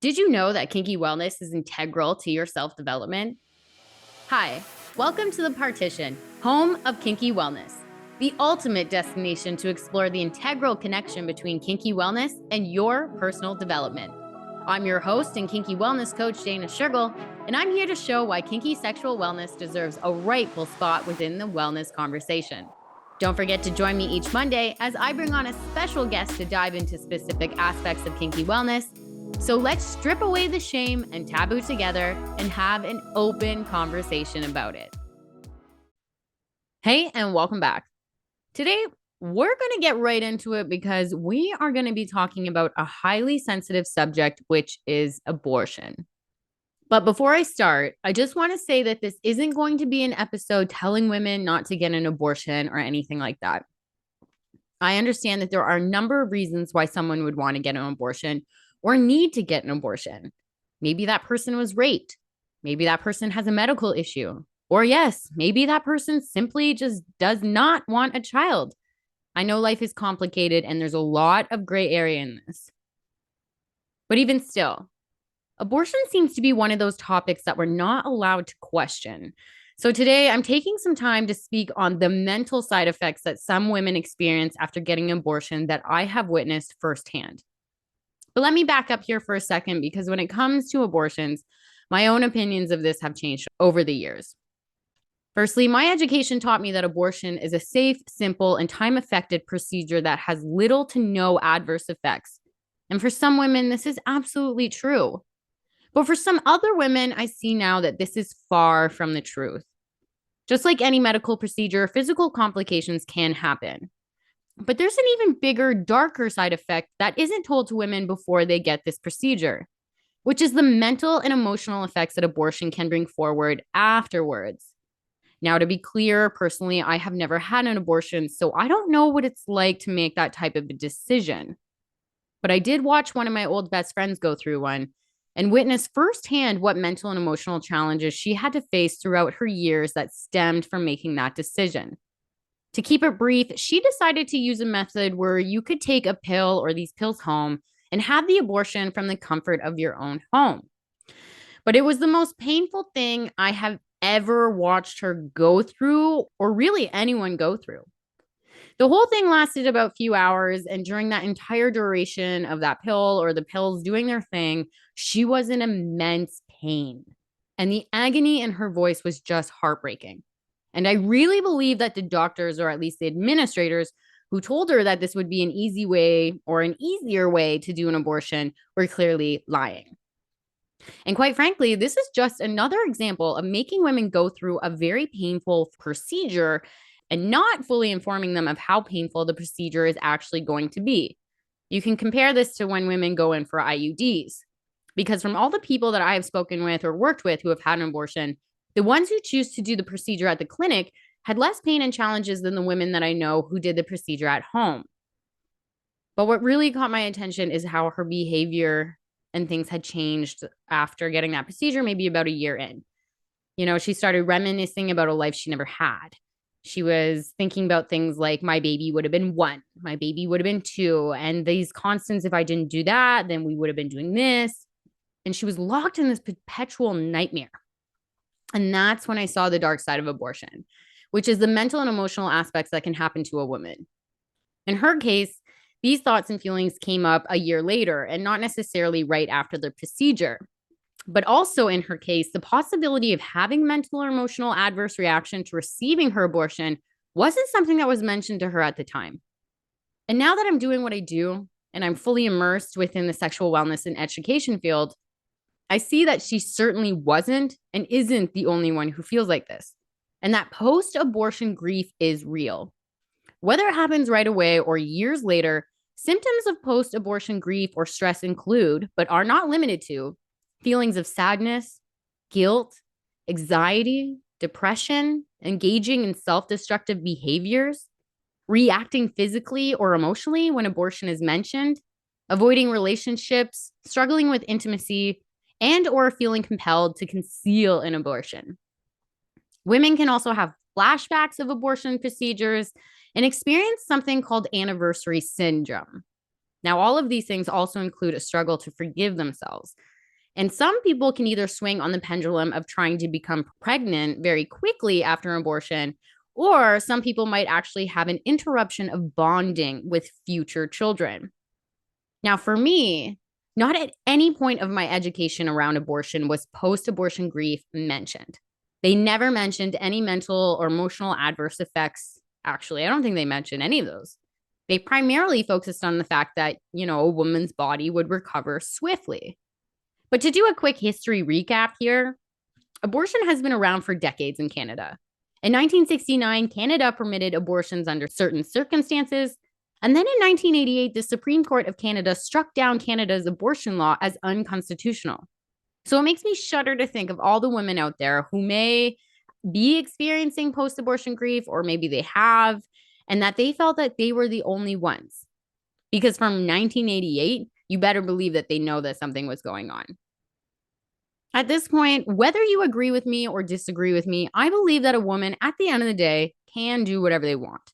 Did you know that kinky wellness is integral to your self-development? Hi, welcome to The Partition, home of kinky wellness, the ultimate destination to explore the integral connection between kinky wellness and your personal development. I'm your host and kinky wellness coach, Dana Schurgel, and I'm here to show why kinky sexual wellness deserves a rightful spot within the wellness conversation. Don't forget to join me each Monday as I bring on a special guest to dive into specific aspects of kinky wellness. So let's strip away the shame and taboo together and have an open conversation about it. Hey, and welcome back. Today, we're going to get right into it because we are going to be talking about a highly sensitive subject, which is abortion. But before I start, I just want to say that this isn't going to be an episode telling women not to get an abortion or anything like that. I understand that there are a number of reasons why someone would want to get an abortion or need to get an abortion. Maybe that person was raped. Maybe that person has a medical issue. Or yes, maybe that person simply just does not want a child. I know life is complicated and there's a lot of gray area in this. But even still, abortion seems to be one of those topics that we're not allowed to question. So today I'm taking some time to speak on the mental side effects that some women experience after getting an abortion that I have witnessed firsthand. But let me back up here for a second because when it comes to abortions, my own opinions of this have changed over the years. Firstly, my education taught me that abortion is a safe, simple, and time-effective procedure that has little to no adverse effects. And for some women, this is absolutely true. But for some other women, I see now that this is far from the truth. Just like any medical procedure, physical complications can happen. But there's an even bigger, darker side effect that isn't told to women before they get this procedure, which is the mental and emotional effects that abortion can bring forward afterwards. Now, to be clear, personally, I have never had an abortion, so I don't know what it's like to make that type of a decision. But I did watch one of my old best friends go through one and witness firsthand what mental and emotional challenges she had to face throughout her years that stemmed from making that decision. To keep it brief, she decided to use a method where you could take a pill or these pills home and have the abortion from the comfort of your own home. But it was the most painful thing I have ever watched her go through, or really anyone go through. The whole thing lasted about a few hours, and during that entire duration of that pill or the pills doing their thing, she was in immense pain. And the agony in her voice was just heartbreaking. And I really believe that the doctors, or at least the administrators, who told her that this would be an easy way or an easier way to do an abortion were clearly lying. And quite frankly, this is just another example of making women go through a very painful procedure and not fully informing them of how painful the procedure is actually going to be. You can compare this to when women go in for IUDs, because from all the people that I have spoken with or worked with who have had an abortion, the ones who choose to do the procedure at the clinic had less pain and challenges than the women that I know who did the procedure at home. But what really caught my attention is how her behavior and things had changed after getting that procedure, maybe about a year in. You know, she started reminiscing about a life she never had. She was thinking about things like my baby would have been 1, my baby would have been 2, and these constants, if I didn't do that, then we would have been doing this. And she was locked in this perpetual nightmare. And that's when I saw the dark side of abortion, which is the mental and emotional aspects that can happen to a woman. In her case, these thoughts and feelings came up a year later and not necessarily right after the procedure. But also in her case, the possibility of having mental or emotional adverse reaction to receiving her abortion wasn't something that was mentioned to her at the time. And now that I'm doing what I do and I'm fully immersed within the sexual wellness and education field, I see that she certainly wasn't and isn't the only one who feels like this. And that post-abortion grief is real. Whether it happens right away or years later, symptoms of post-abortion grief or stress include, but are not limited to, feelings of sadness, guilt, anxiety, depression, engaging in self-destructive behaviors, reacting physically or emotionally when abortion is mentioned, avoiding relationships, struggling with intimacy, and or feeling compelled to conceal an abortion. Women can also have flashbacks of abortion procedures and experience something called anniversary syndrome. Now, all of these things also include a struggle to forgive themselves. And some people can either swing on the pendulum of trying to become pregnant very quickly after an abortion, or some people might actually have an interruption of bonding with future children. Now, for me, not at any point of my education around abortion was post abortion grief mentioned. They never mentioned any mental or emotional adverse effects. Actually, I don't think they mentioned any of those. They primarily focused on the fact that, a woman's body would recover swiftly. But to do a quick history recap here, abortion has been around for decades in Canada. In 1969, Canada permitted abortions under certain circumstances. And then in 1988, the Supreme Court of Canada struck down Canada's abortion law as unconstitutional. So it makes me shudder to think of all the women out there who may be experiencing post abortion grief, or maybe they have, and that they felt that they were the only ones. Because from 1988, you better believe that they know that something was going on. At this point, whether you agree with me or disagree with me, I believe that a woman at the end of the day can do whatever they want.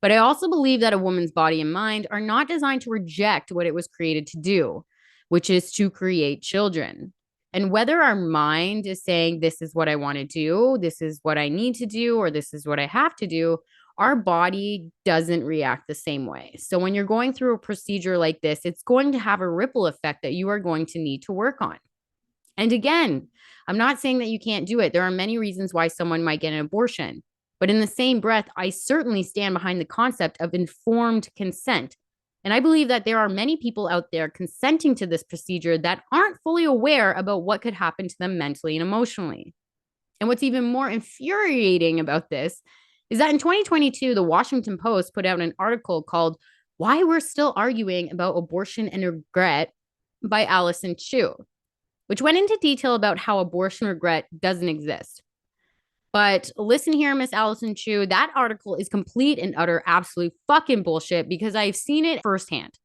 But I also believe that a woman's body and mind are not designed to reject what it was created to do, which is to create children. And whether our mind is saying, this is what I want to do, this is what I need to do, or this is what I have to do, our body doesn't react the same way. So when you're going through a procedure like this, it's going to have a ripple effect that you are going to need to work on. And again, I'm not saying that you can't do it. There are many reasons why someone might get an abortion. But in the same breath, I certainly stand behind the concept of informed consent. And I believe that there are many people out there consenting to this procedure that aren't fully aware about what could happen to them mentally and emotionally. And what's even more infuriating about this is that in 2022, the Washington Post put out an article called Why We're Still Arguing About Abortion and Regret by Allison Chu, which went into detail about how abortion regret doesn't exist. But listen here, Miss Allison Chu, that article is complete and utter absolute fucking bullshit because I've seen it firsthand.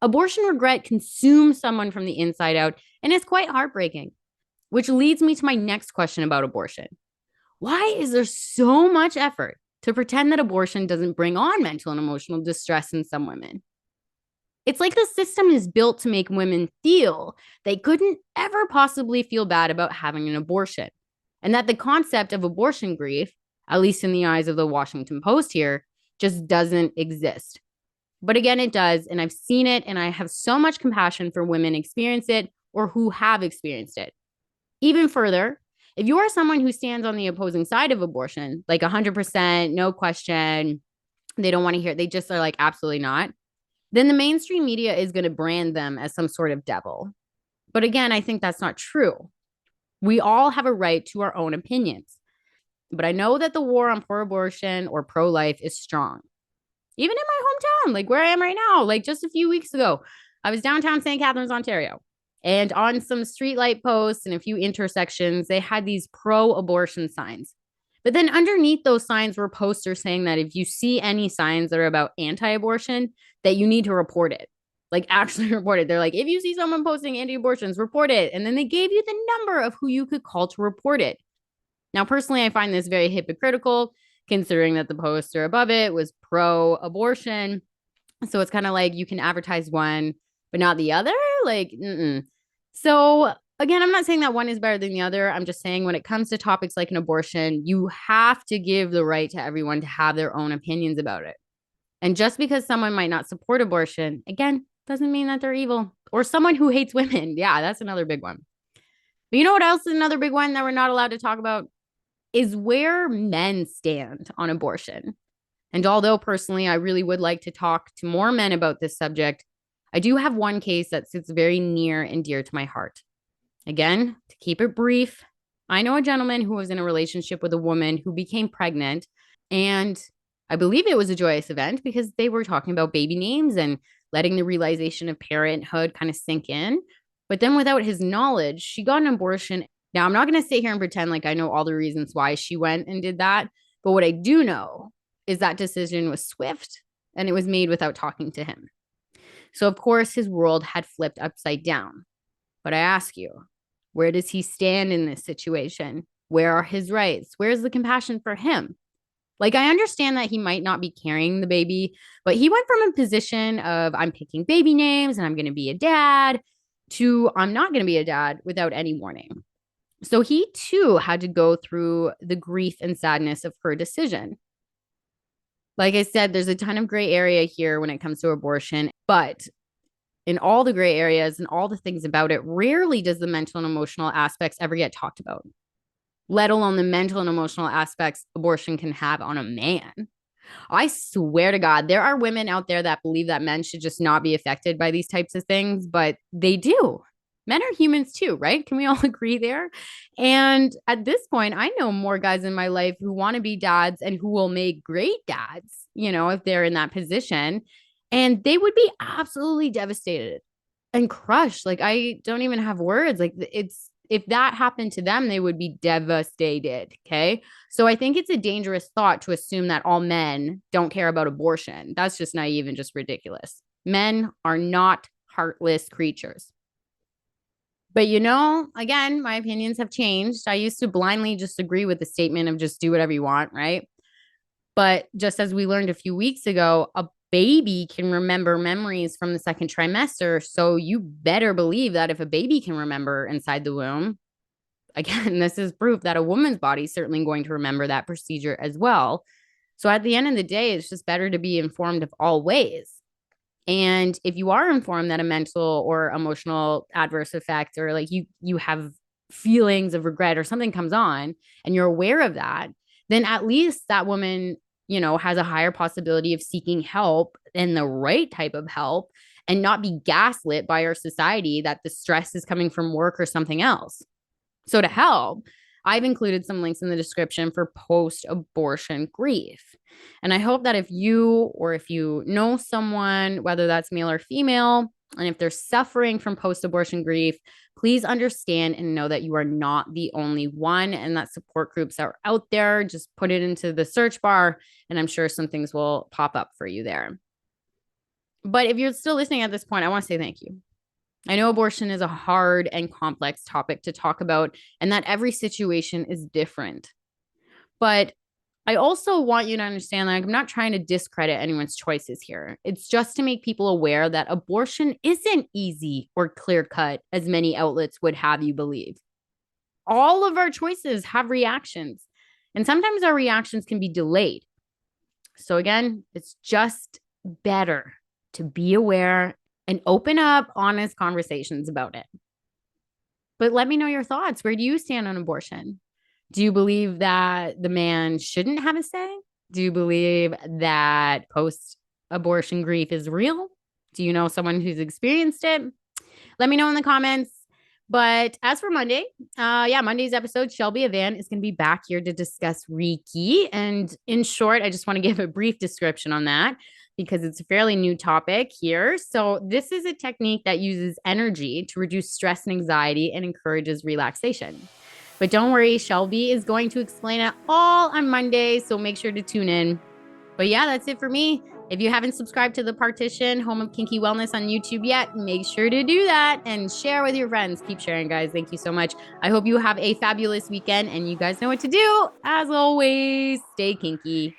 Abortion regret consumes someone from the inside out, and it's quite heartbreaking. Which leads me to my next question about abortion. Why is there so much effort to pretend that abortion doesn't bring on mental and emotional distress in some women? It's like the system is built to make women feel they couldn't ever possibly feel bad about having an abortion, and that the concept of abortion grief, at least in the eyes of the Washington Post here, just doesn't exist. But again, it does, and I've seen it, and I have so much compassion for women experience it or who have experienced it. Even further, if you are someone who stands on the opposing side of abortion, like 100%, no question, they don't want to hear it, they just are like, absolutely not, then the mainstream media is going to brand them as some sort of devil. But again, I think that's not true. We all have a right to our own opinions. But I know that the war on pro-abortion or pro-life is strong. Even in my hometown, like where I am right now, like just a few weeks ago, I was downtown St. Catharines, Ontario. And on some streetlight posts and a few intersections, they had these pro-abortion signs. But then underneath those signs were posters saying that if you see any signs that are about anti-abortion, that you need to report it. Like actually report it. They're like, if you see someone posting anti-abortions, report it. And then they gave you the number of who you could call to report it. Now, personally, I find this very hypocritical, considering that the poster above it was pro-abortion. So it's kind of like you can advertise one, but not the other. Like, So again, I'm not saying that one is better than the other. I'm just saying when it comes to topics like an abortion, you have to give the right to everyone to have their own opinions about it. And just because someone might not support abortion, again, doesn't mean that they're evil. Or someone who hates women. Yeah, that's another big one. But you know what else is another big one that we're not allowed to talk about? Is where men stand on abortion. And although personally, I really would like to talk to more men about this subject, I do have one case that sits very near and dear to my heart. Again, to keep it brief, I know a gentleman who was in a relationship with a woman who became pregnant, and I believe it was a joyous event because they were talking about baby names and letting the realization of parenthood kind of sink in. But then without his knowledge, she got an abortion. Now, I'm not going to sit here and pretend like I know all the reasons why she went and did that. But what I do know is that decision was swift and it was made without talking to him. So, of course, his world had flipped upside down. But I ask you, where does he stand in this situation? Where are his rights? Where's the compassion for him? Like, I understand that he might not be carrying the baby, but he went from a position of I'm picking baby names and I'm going to be a dad to I'm not going to be a dad without any warning. So he too had to go through the grief and sadness of her decision. Like I said, there's a ton of gray area here when it comes to abortion, but in all the gray areas and all the things about it, rarely does the mental and emotional aspects ever get talked about, let alone the mental and emotional aspects abortion can have on a man. I swear to God, there are women out there that believe that men should just not be affected by these types of things, but they do. Men are humans too, right? Can we all agree there? And at this point, I know more guys in my life who want to be dads and who will make great dads, if they're in that position. And they would be absolutely devastated and crushed. Like, I don't even have words. Like, if that happened to them, they would be devastated. Okay. So I think it's a dangerous thought to assume that all men don't care about abortion. That's just naive and just ridiculous. Men are not heartless creatures. But again, my opinions have changed. I used to blindly just agree with the statement of just do whatever you want, right? But just as we learned a few weeks ago, a baby can remember memories from the second trimester. So you better believe that if a baby can remember inside the womb, again, this is proof that a woman's body is certainly going to remember that procedure as well. So at the end of the day, it's just better to be informed of all ways. And if you are informed that a mental or emotional adverse effect, or like you have feelings of regret or something comes on and you're aware of that, then at least that woman, has a higher possibility of seeking help and the right type of help and not be gaslit by our society that the stress is coming from work or something else. So to help, I've included some links in the description for post-abortion grief. And I hope that if you know someone, whether that's male or female, and if they're suffering from post-abortion grief, please understand and know that you are not the only one and that support groups are out there. Just put it into the search bar and I'm sure some things will pop up for you there. But if you're still listening at this point, I want to say thank you. I know abortion is a hard and complex topic to talk about and that every situation is different. But I also want you to understand that I'm not trying to discredit anyone's choices here. It's just to make people aware that abortion isn't easy or clear cut as many outlets would have you believe. All of our choices have reactions, and sometimes our reactions can be delayed. So again, it's just better to be aware and open up honest conversations about it. But let me know your thoughts. Where do you stand on abortion? Do you believe that the man shouldn't have a say? Do you believe that post-abortion grief is real? Do you know someone who's experienced it? Let me know in the comments. But as for Monday, Monday's episode, Shelby Avan is going to be back here to discuss Reiki. And in short, I just want to give a brief description on that because it's a fairly new topic here. So this is a technique that uses energy to reduce stress and anxiety and encourages relaxation. But don't worry, Shelby is going to explain it all on Monday, so make sure to tune in. But yeah, that's it for me. If you haven't subscribed to The Partition, home of Kinky Wellness on YouTube yet, make sure to do that and share with your friends. Keep sharing, guys. Thank you so much. I hope you have a fabulous weekend, and you guys know what to do. As always, stay kinky.